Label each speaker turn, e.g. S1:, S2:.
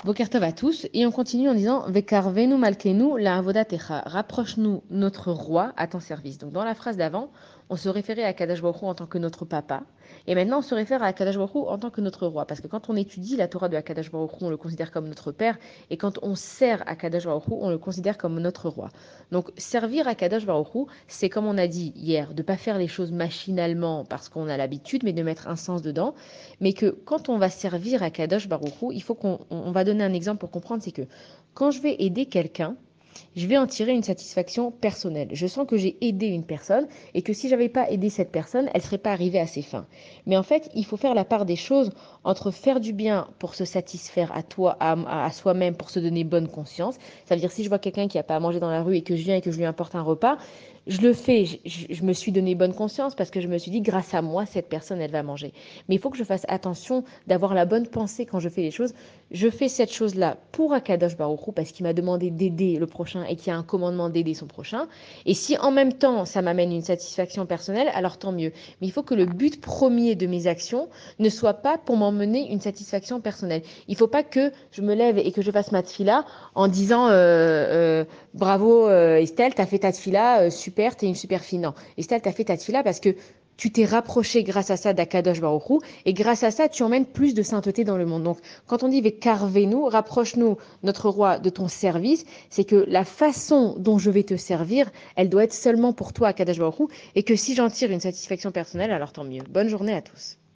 S1: Boker Tov à tous, et on continue en disant Vekarvenu malkenu la avodatecha, rapproche-nous notre roi à ton service. Donc dans la phrase d'avant, on se référait à Kadash Baruch Hu en tant que notre papa, et maintenant on se réfère à Kadash Baruch Hu en tant que notre roi, parce que quand on étudie la Torah de Kadash Baruch Hu, on le considère comme notre père, et quand on sert à Kadash Baruch Hu, on le considère comme notre roi. Donc servir à Kadash Baruch Hu, c'est comme on a dit hier, de pas faire les choses machinalement parce qu'on a l'habitude, mais de mettre un sens dedans, mais que quand on va servir à Kadosh Baruch Hu, il faut qu'on va donner un exemple pour comprendre, c'est que quand je vais aider quelqu'un, je vais en tirer une satisfaction personnelle. Je sens que j'ai aidé une personne et que si j'avais pas aidé cette personne, elle serait pas arrivée à ses fins. Mais en fait, il faut faire la part des choses entre faire du bien pour se satisfaire à toi, à soi-même, pour se donner bonne conscience. Ça veut dire si je vois quelqu'un qui a pas à manger dans la rue et que je viens et que je lui apporte un repas, je le fais, je me suis donné bonne conscience parce que je me suis dit, grâce à moi, cette personne, elle va manger. Mais il faut que je fasse attention d'avoir la bonne pensée quand je fais les choses. Je fais cette chose-là pour Akadosh Baruch Hu parce qu'il m'a demandé d'aider le prochain et qu'il y a un commandement d'aider son prochain. Et si en même temps, ça m'amène une satisfaction personnelle, alors tant mieux. Mais il faut que le but premier de mes actions ne soit pas pour m'emmener une satisfaction personnelle. Il ne faut pas que je me lève et que je fasse ma tfila en disant bravo Estelle, t'as fait ta tfila, super, t'es une super fille. Non, Estelle, t'as fait ta tfila parce que tu t'es rapproché grâce à ça d'Akadosh Baruch Hu, et grâce à ça, tu emmènes plus de sainteté dans le monde. Donc, quand on dit Vekarvenu, rapproche-nous, notre roi, de ton service, c'est que la façon dont je vais te servir, elle doit être seulement pour toi, Akadosh Baruch Hu, et que si j'en tire une satisfaction personnelle, alors tant mieux. Bonne journée à tous.